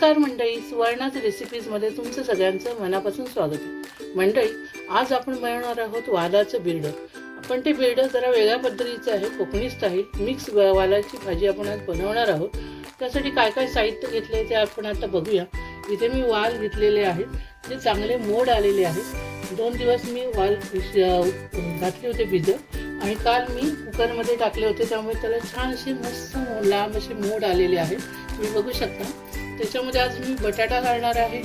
नमस्कार मंडळी, सुवर्णाच रेसिपीजमध्ये तुमचं सगळ्यांचं मनापासून स्वागत आहे. मंडळी, आज आपण बनवणार आहोत वालाचं बिरडं. आपण ते बिरडं जरा वेगळ्या पद्धतीचं आहे, कोकणी स्टाईल मिक्स वालाची भाजी आपण आज बनवणार आहोत. त्यासाठी काय काय साहित्य घेतलं आहे ते आपण आता बघूया. इथे मी वाल घेतलेले आहेत, जे चांगले मोड आलेले आहेत. 2 दिवस मी वाल घातले होते भिजत आणि काल मी कुकरमध्ये टाकले होते, त्यामुळे त्याला छान असे मस्त लांब असे मोड आलेले आहेत, तुम्ही बघू शकता. त्याच्यामध्ये आज मी बटाटा घालणार आहे,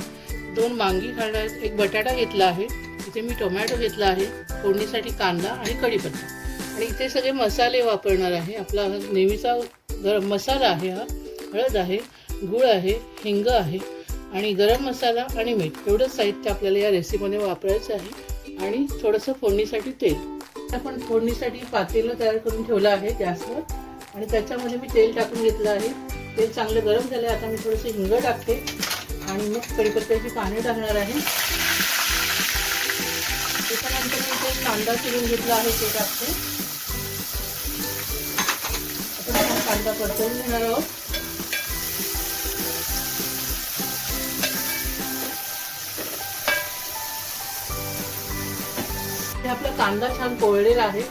2 वांगी घालणार आहेत, 1 बटाटा घेतला आहे. इथे मी टोमॅटो घेतला आहे, फोडणीसाठी कांदा आणि कढीपत्ता. आणि इथे सगळे मसाले वापरणार आहे. आपला नेहमीचा गरम मसाला आहे, हा हळद आहे, गूळ आहे, हिंग आहे आणि गरम मसाला आणि मीठ. एवढंच साहित्य आपल्याला या रेसिपीमध्ये वापरायचं आहे. आणि थोडंसं फोडणीसाठी तेल. आपण फोडणीसाठी पातेलं तयार करून ठेवलं आहे गॅसवर आणि त्याच्यामध्ये मी तेल टाकून घेतलं आहे. तेल चांगलं गरम झालं. आता मी थोडंसं हिंग टाकते आणि मग कढीपत्त्याची पाने टाकणार आहे. त्याच्यानंतर मी ते कांदा चिरून घेतला आहे, ते टाकते. आपण कांदा परतवून घेणार आहोत. आपला कांदा छान पोळलेला आहे.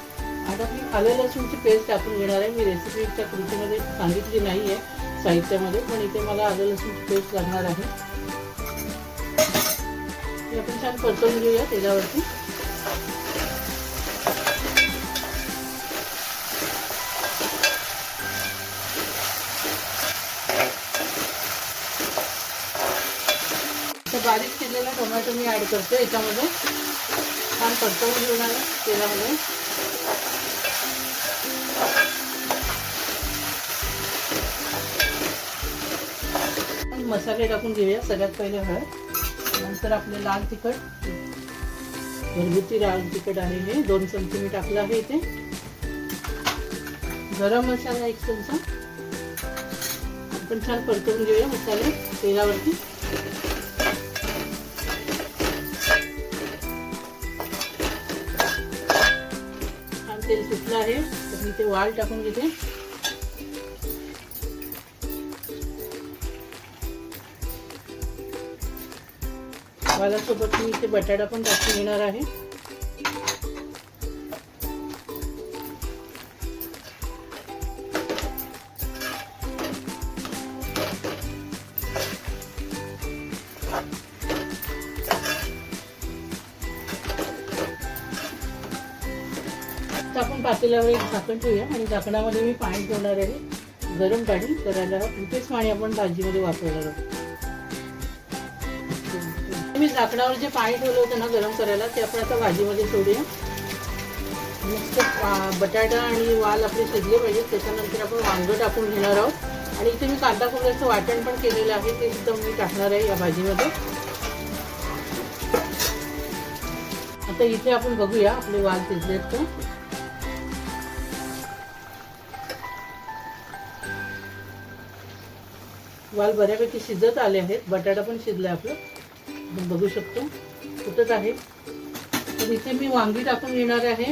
आता मी आलं लसूणची पेस्ट टाकून घेणार आहे. मी रेसिपीच्या कृतीमध्ये सांगितली नाही आहे साहित्यामध्ये, पण इथे मला आलं लसूणची पेस्ट लागणार आहे. हे आपण छान परतवून घेऊया तेलावरती. बारीक चिरलेला टोमॅटो मी ऍड करते याच्यामध्ये. छान परतवून घेणार तेलामध्ये. मसाले टाकून घेऊया. सगळ्यात पहिले हळद, नंतर आपले लाल तिखट, घरगुती लाल तिखट आहे हे 2 चमचे मी टाकलं आहे. इथे गरम मसाला 1 चमचा. आपण छान परतवून घेऊया मसाले तेलावरती. छान तेल सुटलं आहे तर मी ते वाल टाकून घेते. वालासोबत मी इथे बटाटा पण टाकून घेणार आहे. आपण पातेल्यावर एक झाकण ठेवूया आणि झाकणामध्ये मी पाणी ठेवणार आहे गरम पाणी करायला. तेच पाणी आपण भाजीमध्ये वापरणार आहोत. मी झाकणावर जे पाणी ठेवलं होतं ना गरम करायला, ते आपण आता भाजीमध्ये सोडूया. मस्त बटाटा आणि वाल आपले शिजले पाहिजे. त्याच्यानंतर आपण वांगं टाकून घेणार आहोत. आणि इथे मी कांदा खोबऱ्याचं वाटण पण केलेलं आहे, ते सुद्धा मी टाकणार आहे या भाजीमध्ये. आता इथे आपण बघूया आपले वाल शिजलेत का. वाल बऱ्यापैकी शिजत आले आहेत. बटाटा पण शिजला आपलं, आपण बघू शकतो कुठंच आहे. तर इथे मी वांगी टाकून घेणार आहे,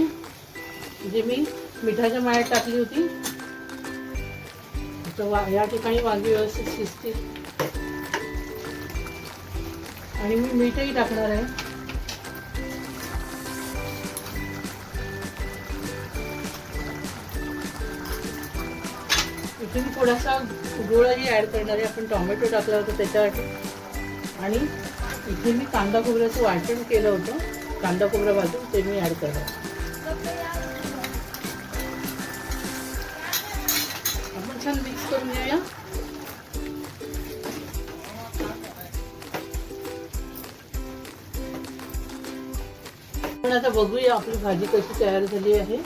जे मी मिठाच्या मळ्यात टाकली होती. तर या ठिकाणी वांगी व्यवस्थित शिजतील. आणि मी मीठही टाकणार आहे. इथे मी थोडासा गुळही ॲड करणार आहे. आपण टोमॅटो टाकला होता त्याच्यासाठी. आणि इथे मी कांदा खोबऱ्याचं वाटण केलं होतं, कांदा खोबरा भाजून, ते मी ॲड करणार. आपण छान मिक्स करून घेऊया. आपण आता बघूया आपली भाजी कशी तयार झाली आहे.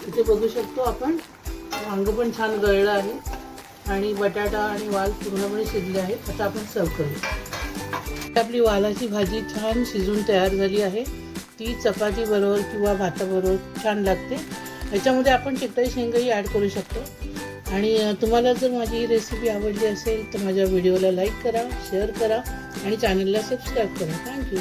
इथे बघू शकतो आपण वांग पण छान गळलं आहे आणि बटाटा आणि वाल पूर्णपणे शिजले आहेत. आता आपण सर्व करूया. आपली वालाची भाजी छान शिजून तयार झाली आहे. ती चपाती बरोबर किंवा भाताबरोबर छान लागते. याच्यामध्ये आपण चिकटाई शेंगाही ॲड करू शकतो. आणि तुम्हाला जर माझी ही रेसिपी आवडली असेल तर माझ्या व्हिडिओला लाईक करा, शेअर करा आणि चॅनलला सबस्क्राईब करा. थँक्यू.